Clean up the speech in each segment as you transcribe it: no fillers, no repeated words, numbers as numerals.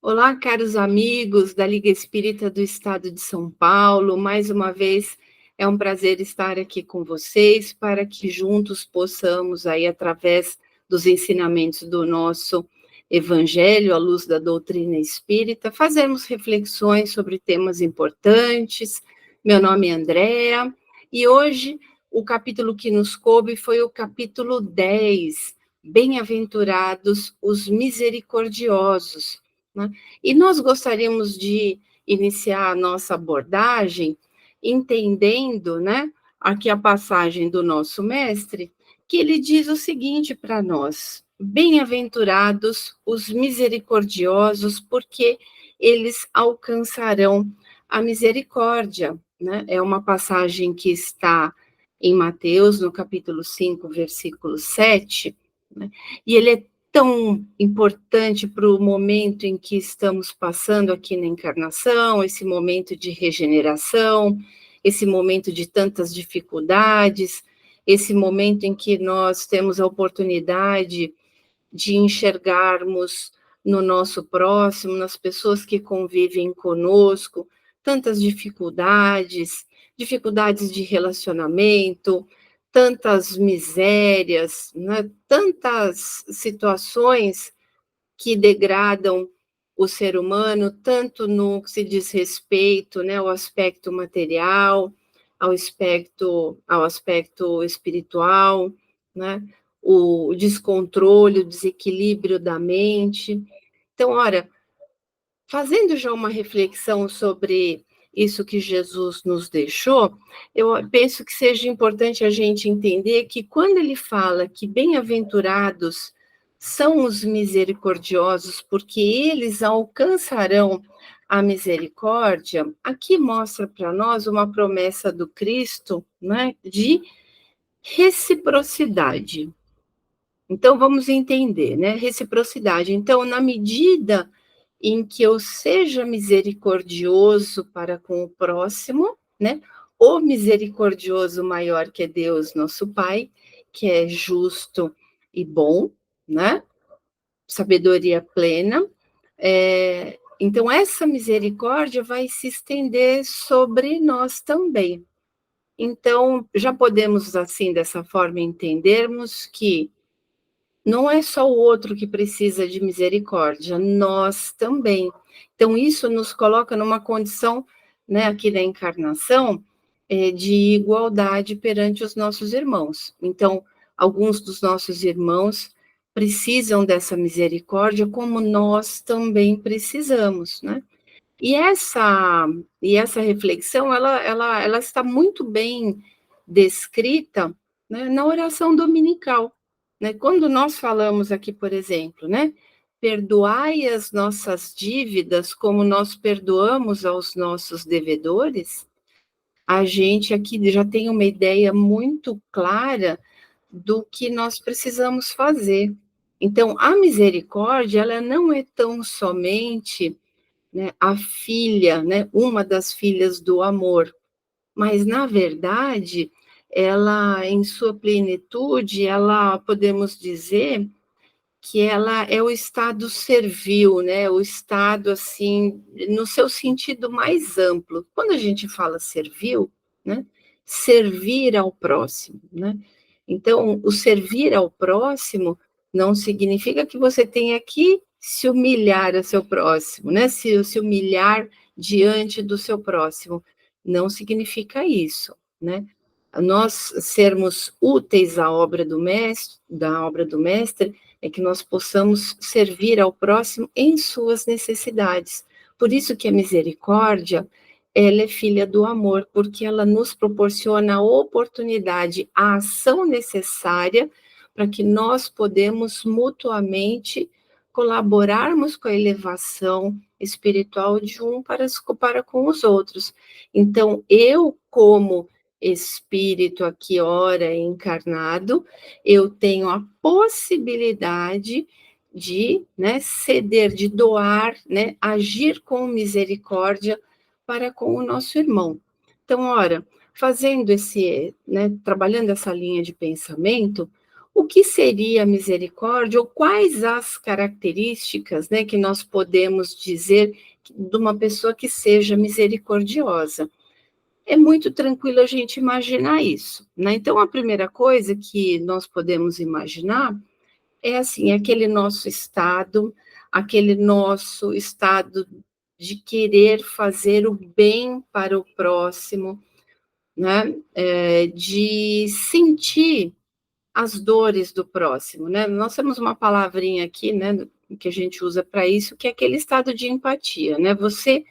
Olá, caros amigos da Liga Espírita do Estado de São Paulo. Mais uma vez é um prazer estar aqui com vocês para que juntos possamos aí através dos ensinamentos do nosso Evangelho, à luz da doutrina espírita, fazermos reflexões sobre temas importantes. Meu nome é Andréa e hoje o capítulo que nos coube foi o capítulo 10. Bem-aventurados os misericordiosos, né? E nós gostaríamos de iniciar a nossa abordagem entendendo, né, aqui a passagem do nosso mestre, que ele diz o seguinte para nós: bem-aventurados os misericordiosos, porque eles alcançarão a misericórdia, né? É uma passagem que está em Mateus, no capítulo 5, versículo 7, né? E ele é tão importante para o momento em que estamos passando aqui na encarnação, esse momento de regeneração, esse momento de tantas dificuldades, esse momento em que nós temos a oportunidade de enxergarmos no nosso próximo, nas pessoas que convivem conosco, tantas dificuldades, dificuldades de relacionamento, tantas misérias, né? Tantas situações que degradam o ser humano, tanto no que se diz respeito, né, ao aspecto material, ao aspecto espiritual, né, o descontrole, o desequilíbrio da mente. Então, ora, fazendo já uma reflexão sobre isso que Jesus nos deixou, eu penso que seja importante a gente entender que quando ele fala que bem-aventurados são os misericordiosos, porque eles alcançarão a misericórdia, aqui mostra para nós uma promessa do Cristo, né, de reciprocidade. Então, vamos entender, né? Reciprocidade. Então, na medida em que eu seja misericordioso para com o próximo, né? O misericordioso maior que é Deus, nosso Pai, que é justo e bom, né? Sabedoria plena. Então, essa misericórdia vai se estender sobre nós também. Então, já podemos, assim, dessa forma, entendermos que não é só o outro que precisa de misericórdia, nós também. Então, isso nos coloca numa condição, né, aqui da encarnação, de igualdade perante os nossos irmãos. Então, alguns dos nossos irmãos precisam dessa misericórdia, como nós também precisamos, né? E essa reflexão, ela está muito bem descrita, né, na oração dominical, né? Quando nós falamos aqui, por exemplo, né, perdoai as nossas dívidas como nós perdoamos aos nossos devedores, a gente aqui já tem uma ideia muito clara do que nós precisamos fazer. Então, a misericórdia, ela não é tão somente, né, a filha, né, uma das filhas do amor, mas na verdade, ela em sua plenitude, ela podemos dizer que ela é o estado servil, né, o estado assim, no seu sentido mais amplo. Quando a gente fala servil, né, servir ao próximo, né? Então, o servir ao próximo não significa que você tenha que se humilhar ao seu próximo, né? Se humilhar diante do seu próximo. Não significa isso, né? Nós sermos úteis à obra do mestre, da obra do mestre, é que nós possamos servir ao próximo em suas necessidades. Por isso que a misericórdia, ela é filha do amor, porque ela nos proporciona a oportunidade, a ação necessária para que nós podemos mutuamente colaborarmos com a elevação espiritual de um para com os outros. Então, eu, como espírito aqui, ora encarnado, eu tenho a possibilidade de, né, ceder, de doar, né, agir com misericórdia para com o nosso irmão. Então, ora, fazendo esse, né, trabalhando essa linha de pensamento, o que seria a misericórdia ou quais as características, né, que nós podemos dizer de uma pessoa que seja misericordiosa. É muito tranquilo a gente imaginar isso, né? Então, a primeira coisa que nós podemos imaginar é assim, aquele nosso estado de querer fazer o bem para o próximo, né? De sentir as dores do próximo, né? Nós temos uma palavrinha aqui, né, que a gente usa para isso, que é aquele estado de empatia, né? Você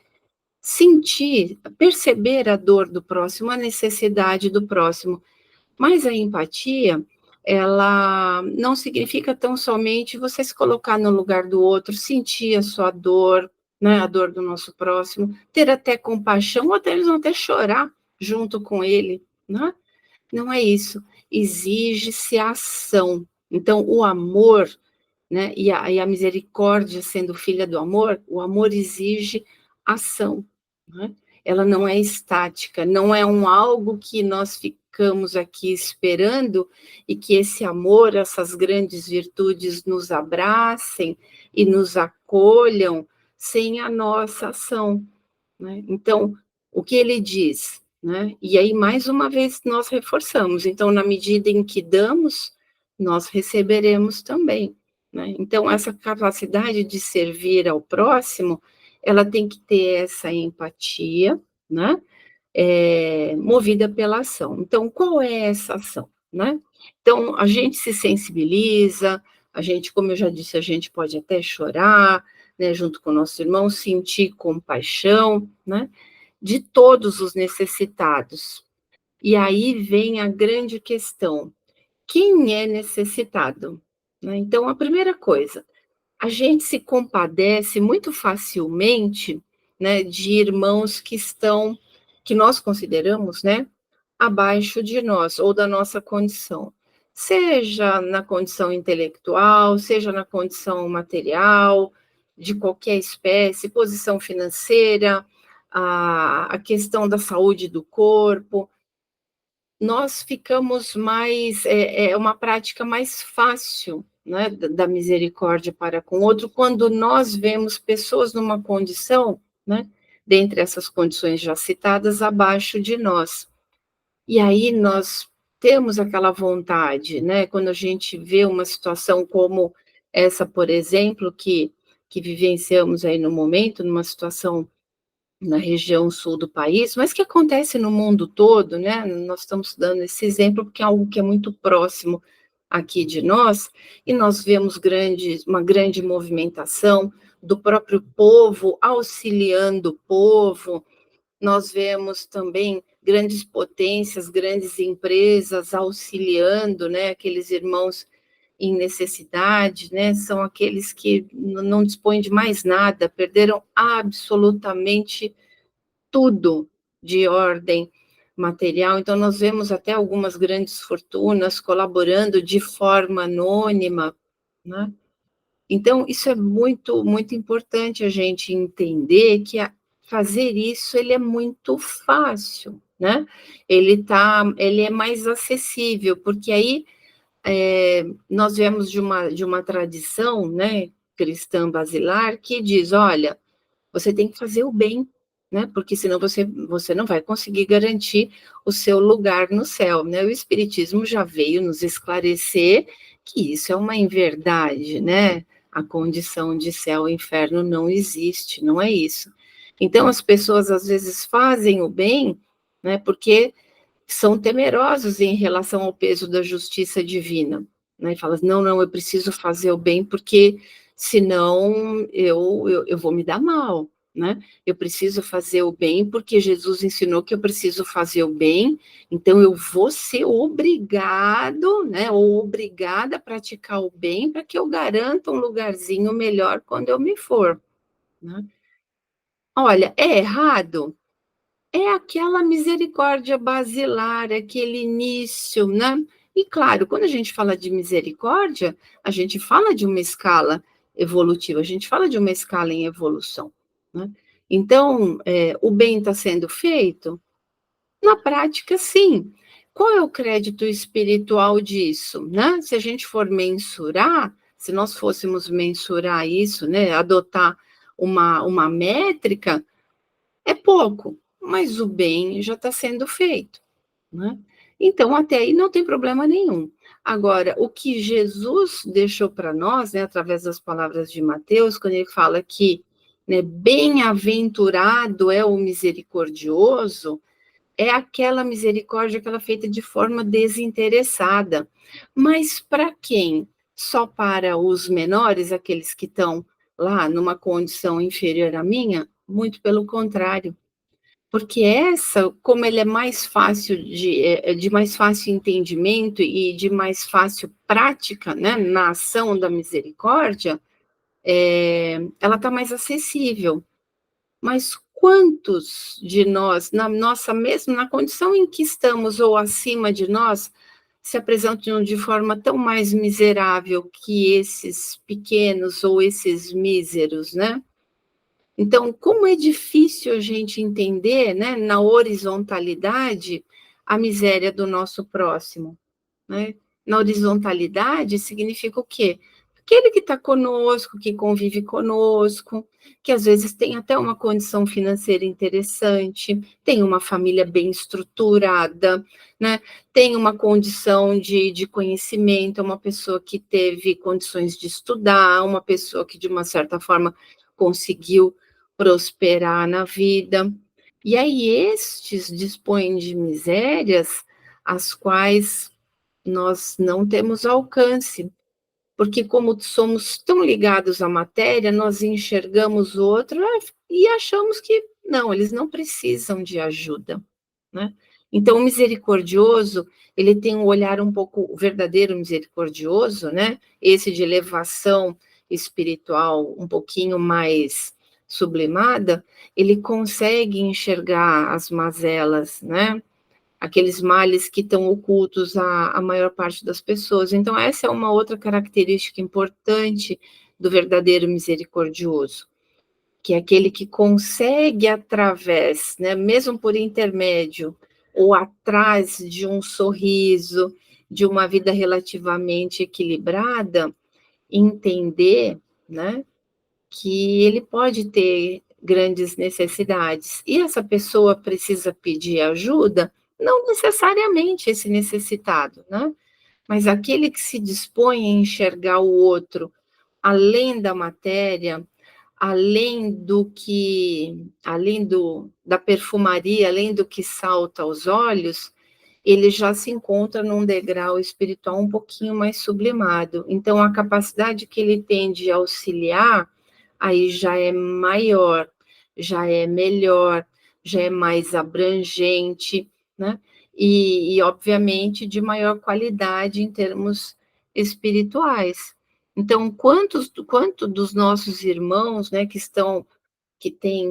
sentir, perceber a dor do próximo, a necessidade do próximo. Mas a empatia, ela não significa tão somente você se colocar no lugar do outro, sentir a sua dor, né, a dor do nosso próximo, ter até compaixão, ou até eles vão até chorar junto com ele, né? Não é isso. Exige-se ação. Então, o amor, né, e a misericórdia sendo filha do amor, o amor exige ação, né? Ela não é estática, não é um algo que nós ficamos aqui esperando e que esse amor, essas grandes virtudes nos abracem e nos acolham sem a nossa ação, né? Então, o que ele diz, né? E aí, mais uma vez, nós reforçamos. Então, na medida em que damos, nós receberemos também, né? Então, essa capacidade de servir ao próximo, ela tem que ter essa empatia, né? Movida pela ação. Então, qual é essa ação, né? Então, a gente se sensibiliza, a gente, como eu já disse, a gente pode até chorar, né, junto com o nosso irmão, sentir compaixão, né, de todos os necessitados. E aí vem a grande questão: quem é necessitado? Né? Então, a primeira coisa, a gente se compadece muito facilmente, né, de irmãos que nós consideramos, né, abaixo de nós, ou da nossa condição. Seja na condição intelectual, seja na condição material, de qualquer espécie, posição financeira, a questão da saúde do corpo, nós ficamos mais, uma prática mais fácil, né, da misericórdia para com o outro, quando nós vemos pessoas numa condição, né, dentre essas condições já citadas, abaixo de nós. E aí nós temos aquela vontade, né, quando a gente vê uma situação como essa, por exemplo, que vivenciamos aí no momento, numa situação na região sul do país, mas que acontece no mundo todo, né? Nós estamos dando esse exemplo porque é algo que é muito próximo aqui de nós, e nós vemos uma grande movimentação do próprio povo auxiliando o povo, nós vemos também grandes potências, grandes empresas auxiliando, né, aqueles irmãos em necessidade, né, são aqueles que não dispõem de mais nada, perderam absolutamente tudo de ordem material. Então, nós vemos até algumas grandes fortunas colaborando de forma anônima, né? Então, isso é muito, muito importante a gente entender que fazer isso ele é muito fácil, né? Ele é mais acessível, porque aí nós viemos de uma tradição, né, cristã basilar que diz, olha, você tem que fazer o bem, né? Porque senão você não vai conseguir garantir o seu lugar no céu, né? O Espiritismo já veio nos esclarecer que isso é uma inverdade, né? A condição de céu e inferno não existe, não é isso. Então as pessoas às vezes fazem o bem, né? Porque são temerosos em relação ao peso da justiça divina, né? E falam, não, não, eu preciso fazer o bem porque senão eu vou me dar mal, né? Eu preciso fazer o bem porque Jesus ensinou que eu preciso fazer o bem, então eu vou ser obrigado, né, ou obrigada a praticar o bem para que eu garanta um lugarzinho melhor quando eu me for, né? Olha, é errado? É aquela misericórdia basilar, aquele início, né? E claro, quando a gente fala de misericórdia, a gente fala de uma escala evolutiva, a gente fala de uma escala em evolução, né? Então, o bem está sendo feito? Na prática, sim. qual é o crédito espiritual disso, né? Se a gente for mensurar, se nós fôssemos mensurar isso, né, adotar uma métrica, é pouco, mas o bem já está sendo feito, né? Então, até aí não tem problema nenhum. Agora, o que Jesus deixou para nós, né, através das palavras de Mateus, quando ele fala que, né, bem-aventurado é o misericordioso, é aquela misericórdia que ela é feita de forma desinteressada. Mas para quem? Só para os menores, aqueles que estão lá numa condição inferior à minha? Muito pelo contrário. Porque essa, como ele é mais fácil de mais fácil entendimento e de mais fácil prática, né, na ação da misericórdia, ela está mais acessível. Mas quantos de nós, na nossa mesma, na condição em que estamos ou acima de nós, se apresentam de forma tão mais miserável que esses pequenos ou esses míseros, né? Então, como é difícil a gente entender, né, na horizontalidade, a miséria do nosso próximo, né? Na horizontalidade significa o quê? Aquele que está conosco, que convive conosco, que às vezes tem até uma condição financeira interessante, tem uma família bem estruturada, né? Tem uma condição de conhecimento, uma pessoa que teve condições de estudar, uma pessoa que, de uma certa forma, conseguiu prosperar na vida. E aí estes dispõem de misérias as quais nós não temos alcance, porque como somos tão ligados à matéria, nós enxergamos o outro e achamos que não, eles não precisam de ajuda, né? Então, o misericordioso, ele tem um olhar um pouco, o verdadeiro misericordioso, né? Esse de elevação espiritual um pouquinho mais sublimada, ele consegue enxergar as mazelas, né? Aqueles males que estão ocultos à maior parte das pessoas. Então, essa é uma outra característica importante do verdadeiro misericordioso, que é aquele que consegue, através, né, mesmo por intermédio, ou atrás de um sorriso, de uma vida relativamente equilibrada, entender, né, que ele pode ter grandes necessidades. E essa pessoa precisa pedir ajuda, não necessariamente esse necessitado, né? Mas aquele que se dispõe a enxergar o outro além da matéria, da perfumaria, além do que salta aos olhos, ele já se encontra num degrau espiritual um pouquinho mais sublimado. Então, a capacidade que ele tem de auxiliar aí já é maior, já é melhor, já é mais abrangente, né? Obviamente, de maior qualidade em termos espirituais. Então, quanto dos nossos irmãos, né,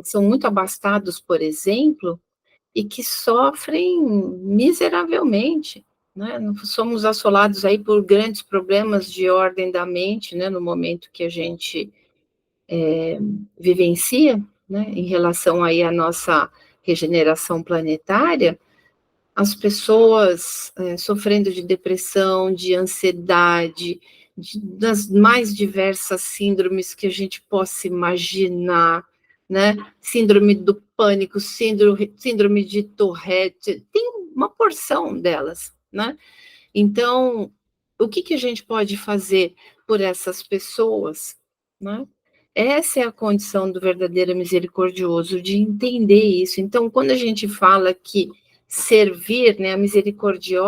são muito abastados, por exemplo, e que sofrem miseravelmente, né? Somos assolados aí por grandes problemas de ordem da mente, né, no momento que a gente vivencia, né, em relação aí à nossa regeneração planetária, as pessoas sofrendo de depressão, de ansiedade, das mais diversas síndromes que a gente possa imaginar, né? Síndrome do pânico, síndrome de Tourette, tem uma porção delas, né? Então, o que a gente pode fazer por essas pessoas, né? Essa é a condição do verdadeiro misericordioso, de entender isso. Então, quando a gente fala que servir, né, a misericórdia,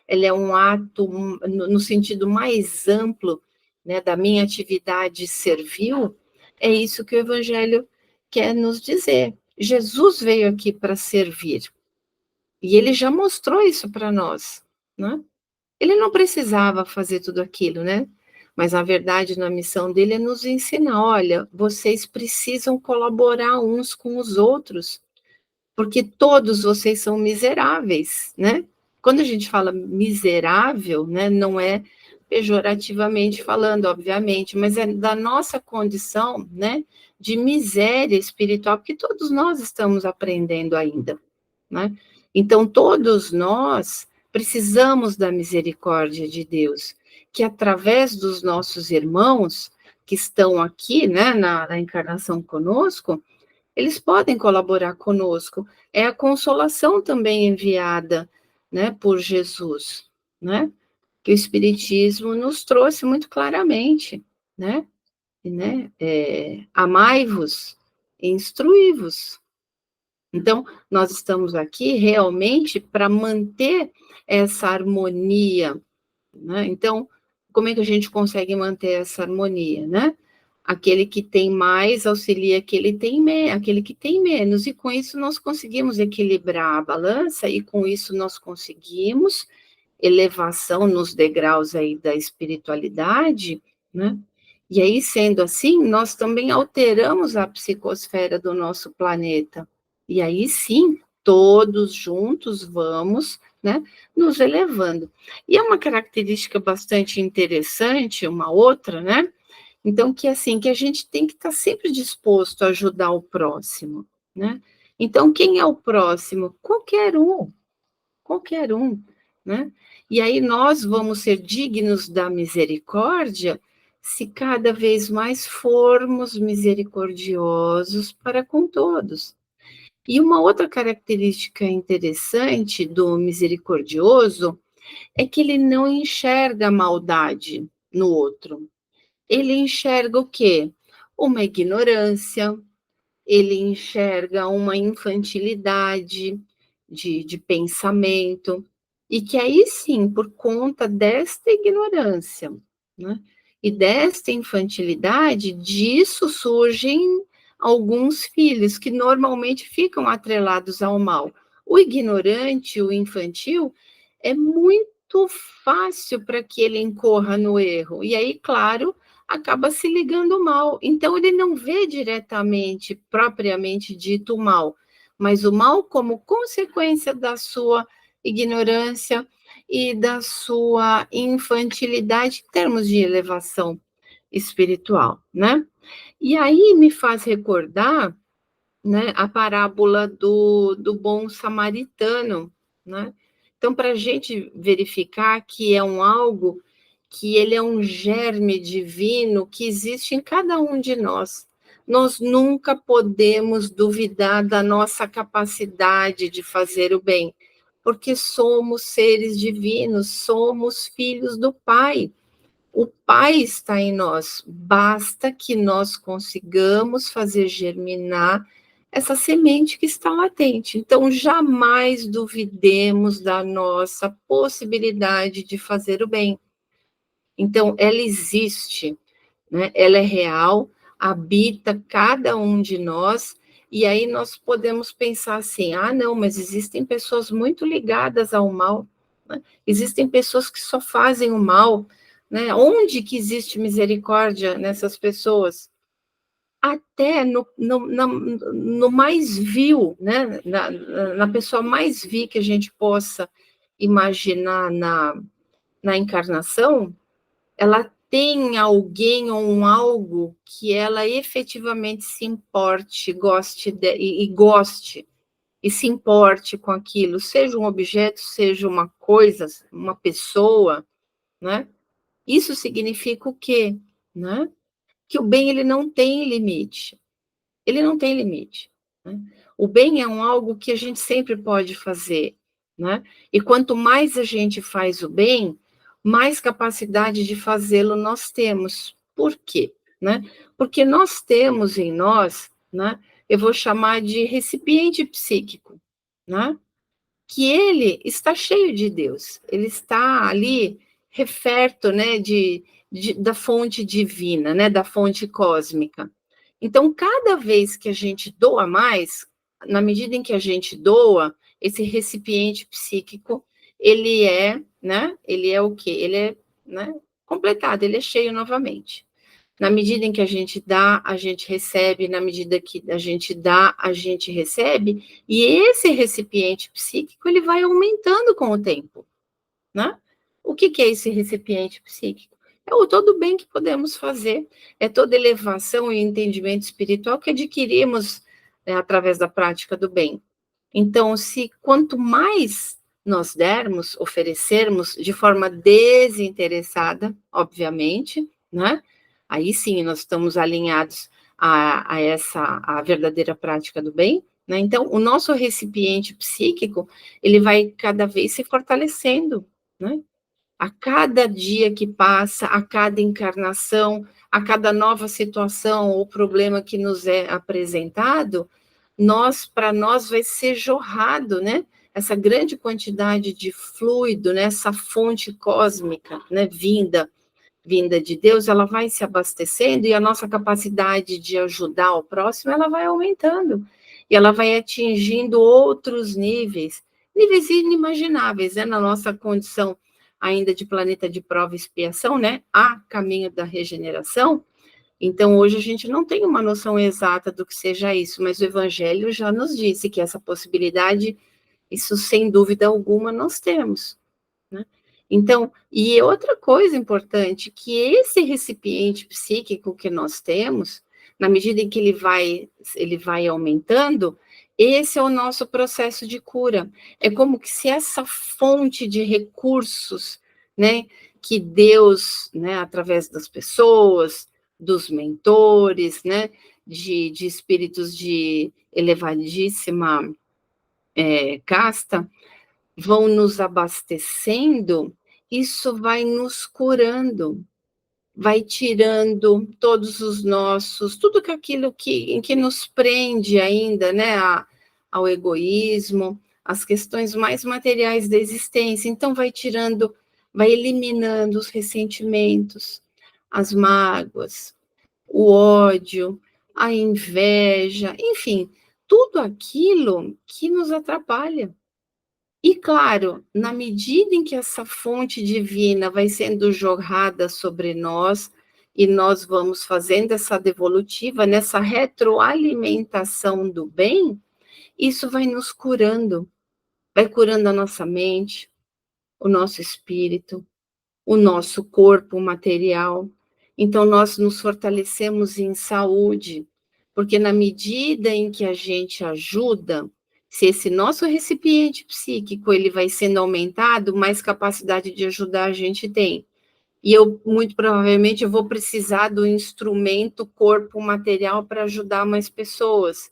ela é um ato no sentido mais amplo, né, da minha atividade servil, é isso que o Evangelho quer nos dizer. Jesus veio aqui para servir, e ele já mostrou isso para nós, né? Ele não precisava fazer tudo aquilo, né? Mas, na verdade, na missão dele é nos ensinar, olha, vocês precisam colaborar uns com os outros, porque todos vocês são miseráveis, né? Quando a gente fala miserável, né, não é pejorativamente falando, obviamente, mas é da nossa condição, né, de miséria espiritual, porque todos nós estamos aprendendo ainda, né? Então, todos nós precisamos da misericórdia de Deus, que através dos nossos irmãos que estão aqui, né, na encarnação conosco, eles podem colaborar conosco. É a consolação também enviada, né, por Jesus, né? Que o Espiritismo nos trouxe muito claramente, né? Amai-vos, instruí-vos. Então, nós estamos aqui realmente para manter essa harmonia, né? Então, como é que a gente consegue manter essa harmonia, né? Aquele que tem mais auxilia aquele que tem menos, e com isso nós conseguimos equilibrar a balança, e com isso nós conseguimos elevação nos degraus aí da espiritualidade, né? E aí, sendo assim, nós também alteramos a psicosfera do nosso planeta. E aí sim, todos juntos vamos, né, nos elevando. E é uma característica bastante interessante, uma outra, né? Então, que assim, que a gente tem que estar sempre disposto a ajudar o próximo, né? Então, quem é o próximo? Qualquer um, né? E aí nós vamos ser dignos da misericórdia se cada vez mais formos misericordiosos para com todos. E uma outra característica interessante do misericordioso é que ele não enxerga a maldade no outro. Ele enxerga o quê? Uma ignorância, ele enxerga uma infantilidade de pensamento, e que aí sim, por conta desta ignorância, né, e desta infantilidade, disso surgem alguns filhos que normalmente ficam atrelados ao mal. O ignorante, o infantil, é muito fácil para que ele incorra no erro, e aí, claro, acaba se ligando mal. Então, ele não vê diretamente, propriamente dito, o mal, mas o mal como consequência da sua ignorância e da sua infantilidade em termos de elevação espiritual, né? E aí me faz recordar, né, a parábola do bom samaritano, né? Então, para a gente verificar que é um algo, que ele é um germe divino que existe em cada um de nós. Nós nunca podemos duvidar da nossa capacidade de fazer o bem, porque somos seres divinos, somos filhos do Pai. O Pai está em nós, basta que nós consigamos fazer germinar essa semente que está latente. Então, jamais duvidemos da nossa possibilidade de fazer o bem. Então, ela existe, né? Ela é real, habita cada um de nós, e aí nós podemos pensar assim: ah, não, mas existem pessoas muito ligadas ao mal, né? Existem pessoas que só fazem o mal, né? Onde que existe misericórdia nessas pessoas? Até no mais vil, né? Na pessoa mais vil que a gente possa imaginar na encarnação, ela tem alguém ou um algo que ela efetivamente se importe, goste, e se importe com aquilo, seja um objeto, seja uma coisa, uma pessoa, né? Isso significa o quê? Né? Que o bem ele não tem limite. Ele não tem limite, né? O bem é algo que a gente sempre pode fazer, né? E quanto mais a gente faz o bem, mais capacidade de fazê-lo nós temos. Por quê? Né? Porque nós temos em nós, né, eu vou chamar de recipiente psíquico, né? Que ele está cheio de Deus, ele está ali referto, né, da fonte divina, né, da fonte cósmica. Então, cada vez que a gente doa mais, na medida em que a gente doa, esse recipiente psíquico, ele é, né, ele é o quê? Ele é, né, completado, ele é cheio novamente. Na medida em que a gente dá, a gente recebe, na medida que a gente dá, a gente recebe, e esse recipiente psíquico, ele vai aumentando com o tempo, né? O que é esse recipiente psíquico? É o todo o bem que podemos fazer, é toda elevação e entendimento espiritual que adquirimos, através da prática do bem. Então, se quanto mais nós dermos, oferecermos de forma desinteressada, obviamente, né? Aí sim nós estamos alinhados a essa a verdadeira prática do bem, né? Então, o nosso recipiente psíquico, ele vai cada vez se fortalecendo, né? A cada dia que passa, a cada encarnação, a cada nova situação ou problema que nos é apresentado, para nós vai ser jorrado, né? Essa grande quantidade de fluido, né? Essa fonte cósmica, né? Vinda de Deus, ela vai se abastecendo e a nossa capacidade de ajudar o próximo, ela vai aumentando. E ela vai atingindo outros níveis, níveis inimagináveis, né? Na nossa condição ainda de planeta de prova e expiação, né? A caminho da regeneração. Então, hoje a gente não tem uma noção exata do que seja isso, mas o Evangelho já nos disse que essa possibilidade, isso sem dúvida alguma, nós temos, né? Então, e outra coisa importante, que esse recipiente psíquico que nós temos, na medida em que ele vai aumentando, esse é o nosso processo de cura. É como que se essa fonte de recursos, né, que Deus, né, através das pessoas, dos mentores, né, de espíritos de elevadíssima casta, vão nos abastecendo, isso vai nos curando, vai tirando todos os nossos, tudo que aquilo em que nos prende ainda, né, ao egoísmo, as questões mais materiais da existência. Então, vai tirando, vai eliminando os ressentimentos, as mágoas, o ódio, a inveja, enfim, tudo aquilo que nos atrapalha. E claro, na medida em que essa fonte divina vai sendo jorrada sobre nós, e nós vamos fazendo essa devolutiva, nessa retroalimentação do bem, isso vai nos curando, vai curando a nossa mente, o nosso espírito, o nosso corpo material. Então, nós nos fortalecemos em saúde, porque na medida em que a gente ajuda, se esse nosso recipiente psíquico ele vai sendo aumentado, mais capacidade de ajudar a gente tem. E eu, muito provavelmente, eu vou precisar do instrumento corpo material para ajudar mais pessoas.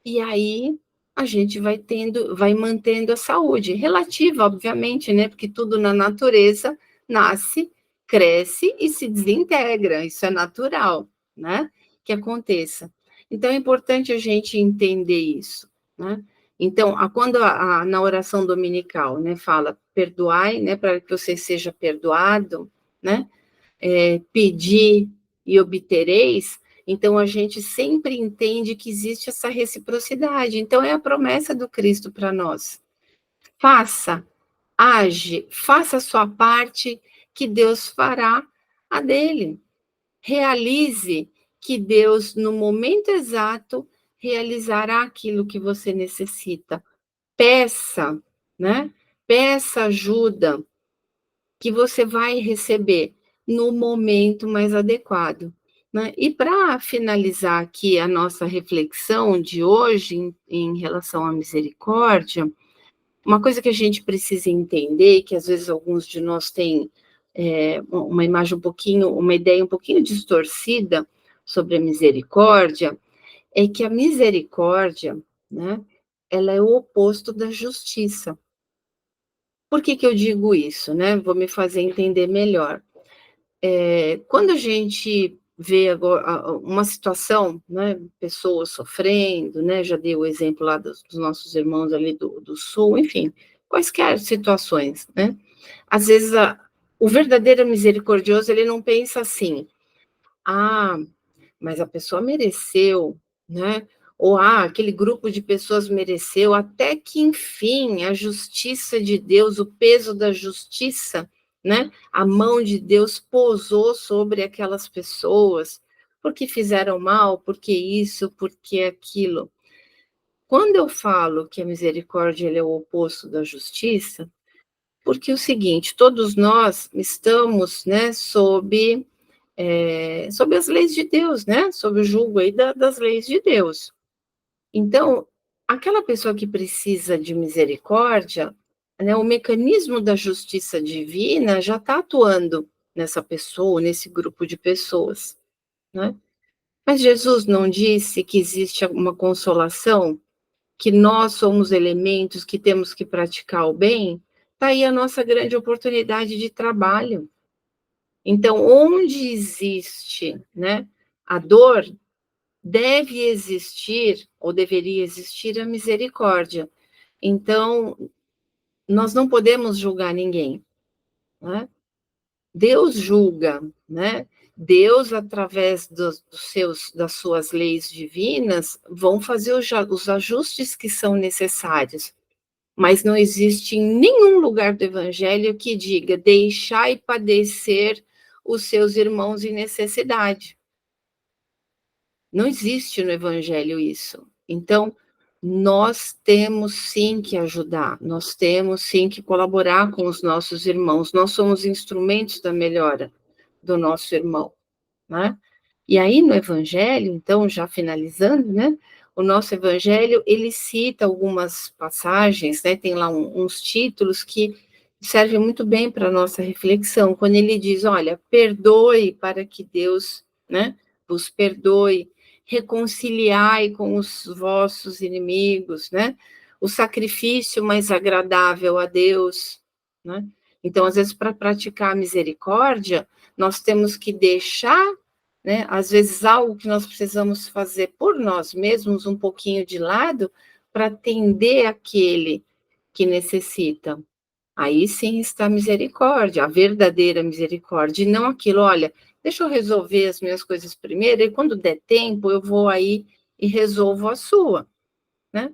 E aí a gente vai mantendo a saúde, relativa, obviamente, né? Porque tudo na natureza nasce, cresce e se desintegra, isso é natural, né? Que aconteça. Então é importante a gente entender isso, né? Então, quando na oração dominical, né, fala perdoai, né, para que você seja perdoado, né? Pedir e obtereis, então a gente sempre entende que existe essa reciprocidade. Então é a promessa do Cristo para nós. Faça, age, faça a sua parte, que Deus fará a dele. Realize que Deus, no momento exato, realizará aquilo que você necessita. Peça, né? Peça ajuda, que você vai receber no momento mais adequado, né? E para finalizar aqui a nossa reflexão de hoje em relação à misericórdia, uma coisa que a gente precisa entender, que às vezes alguns de nós têm uma imagem uma ideia um pouquinho distorcida sobre a misericórdia, é que a misericórdia, né, ela é o oposto da justiça. Por que que eu digo isso, né? Vou me fazer entender melhor. Quando a gente vê agora uma situação, né, pessoas sofrendo, né, já dei o exemplo lá dos nossos irmãos ali do sul, enfim, quaisquer situações, né? Às vezes o verdadeiro misericordioso, ele não pensa assim, ah, mas a pessoa mereceu, né? Ou aquele grupo de pessoas mereceu, até que enfim a justiça de Deus, o peso da justiça, né? A mão de Deus pousou sobre aquelas pessoas, porque fizeram mal, porque isso, porque aquilo. Quando eu falo que a misericórdia ele é o oposto da justiça, porque é o seguinte, todos nós estamos, né, sob as leis de Deus, né? Sob o jugo aí das leis de Deus. Então, aquela pessoa que precisa de misericórdia, né, o mecanismo da justiça divina já está atuando nessa pessoa, nesse grupo de pessoas, né? Mas Jesus não disse que existe uma consolação, que nós somos elementos que temos que praticar o bem? Está aí a nossa grande oportunidade de trabalho. Então, onde existe, né, a dor, deve existir, ou deveria existir, a misericórdia. Então, nós não podemos julgar ninguém, né? Deus julga, né? Deus, através das suas leis divinas, vão fazer os ajustes que são necessários. Mas não existe em nenhum lugar do Evangelho que diga: deixai padecer os seus irmãos em necessidade. Não existe no Evangelho isso. Então, nós temos sim que ajudar, nós temos sim que colaborar com os nossos irmãos, nós somos instrumentos da melhora do nosso irmão, né? E aí no Evangelho, então, já finalizando, né? O nosso Evangelho, ele cita algumas passagens, né? Tem lá uns títulos que servem muito bem para a nossa reflexão, quando ele diz, olha, perdoe para que Deus, né, vos perdoe, reconciliai com os vossos inimigos, né? O sacrifício mais agradável a Deus, né? Então, às vezes, para praticar a misericórdia, nós temos que deixar, né, às vezes, algo que nós precisamos fazer por nós mesmos, um pouquinho de lado, para atender aquele que necessita. Aí sim está a misericórdia, a verdadeira misericórdia, e não aquilo, olha, deixa eu resolver as minhas coisas primeiro, e quando der tempo, eu vou aí e resolvo a sua, né?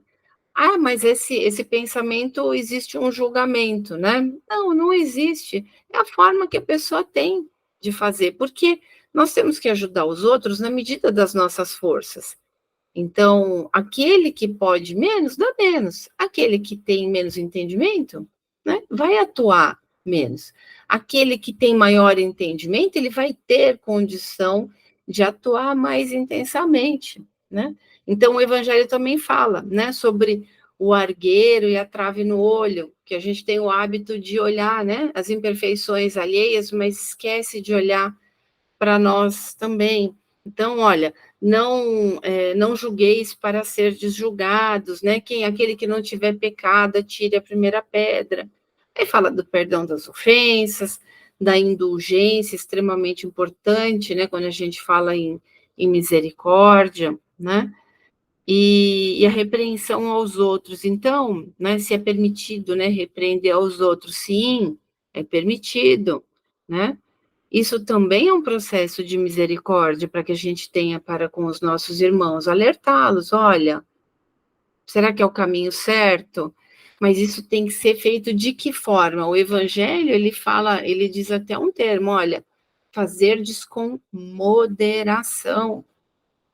Ah, mas esse pensamento, existe um julgamento, né? Não, não existe. É a forma que a pessoa tem de fazer, porque nós temos que ajudar os outros na medida das nossas forças. Então, aquele que pode menos, dá menos. Aquele que tem menos entendimento, né, vai atuar menos. Aquele que tem maior entendimento, ele vai ter condição de atuar mais intensamente, né? Então, o Evangelho também fala, né, sobre o argueiro e a trave no olho, que a gente tem o hábito de olhar, né, as imperfeições alheias, mas esquece de olhar para nós também. Então, olha, não julgueis para ser julgados, né? Aquele que não tiver pecado, atire a primeira pedra. Aí fala do perdão das ofensas, da indulgência, extremamente importante, né? Quando a gente fala em misericórdia, né? E a repreensão aos outros. Então, né, se é permitido, né, repreender aos outros, sim, é permitido, né? Isso também é um processo de misericórdia para que a gente tenha para com os nossos irmãos, alertá-los, olha, será que é o caminho certo? Mas isso tem que ser feito de que forma? O Evangelho, ele fala, ele diz até um termo, olha, fazerdes com moderação,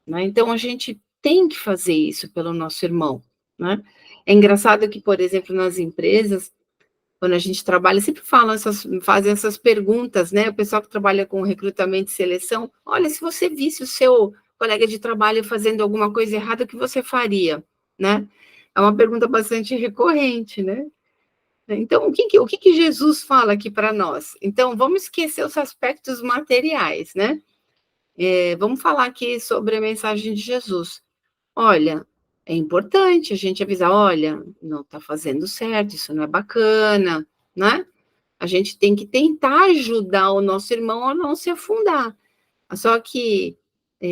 né? Então, a gente tem que fazer isso pelo nosso irmão, né? É engraçado que, por exemplo, nas empresas, quando a gente trabalha, sempre fazem essas perguntas, né? O pessoal que trabalha com recrutamento e seleção, olha, se você visse o seu colega de trabalho fazendo alguma coisa errada, o que você faria, né? É uma pergunta bastante recorrente, né? Então, o que Jesus fala aqui para nós? Então, vamos esquecer os aspectos materiais, né? Vamos falar aqui sobre a mensagem de Jesus. Olha, é importante a gente avisar, olha, não está fazendo certo, isso não é bacana, né? A gente tem que tentar ajudar o nosso irmão a não se afundar. Só que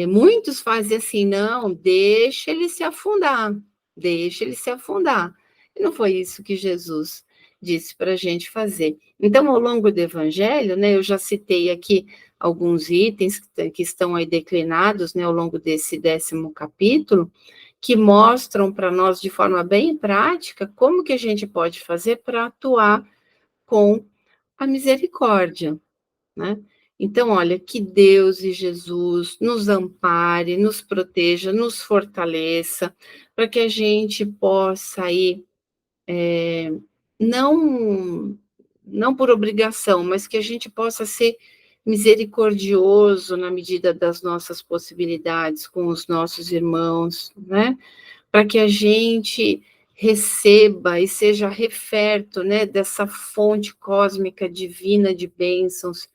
muitos fazem assim, não, deixa ele se afundar, deixa ele se afundar. E não foi isso que Jesus disse para a gente fazer. Então, ao longo do Evangelho, né, eu já citei aqui alguns itens que estão aí declinados, né, ao longo desse 10º capítulo, que mostram para nós de forma bem prática como que a gente pode fazer para atuar com a misericórdia, né? Então, olha, que Deus e Jesus nos ampare, nos proteja, nos fortaleça, para que a gente possa aí, não, não por obrigação, mas que a gente possa ser misericordioso na medida das nossas possibilidades com os nossos irmãos, né? para que a gente receba e seja referto, né, dessa fonte cósmica divina de bênçãos,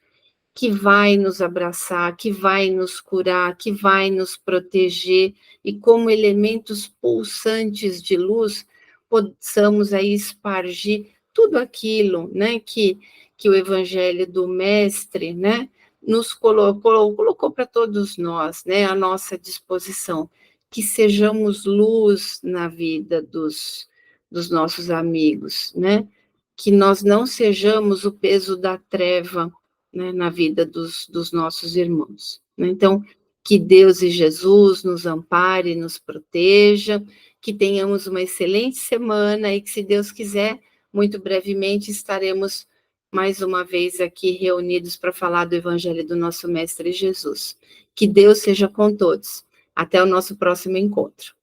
que vai nos abraçar, que vai nos curar, que vai nos proteger, e como elementos pulsantes de luz, possamos aí espargir tudo aquilo, né, que o Evangelho do Mestre, né, nos colocou para todos nós, né, à nossa disposição, que sejamos luz na vida dos nossos amigos, né, que nós não sejamos o peso da treva, né, na vida dos nossos irmãos, né? Então, que Deus e Jesus nos ampare, nos proteja, que tenhamos uma excelente semana e que, se Deus quiser, muito brevemente estaremos mais uma vez aqui reunidos para falar do Evangelho do nosso Mestre Jesus. Que Deus seja com todos. Até o nosso próximo encontro.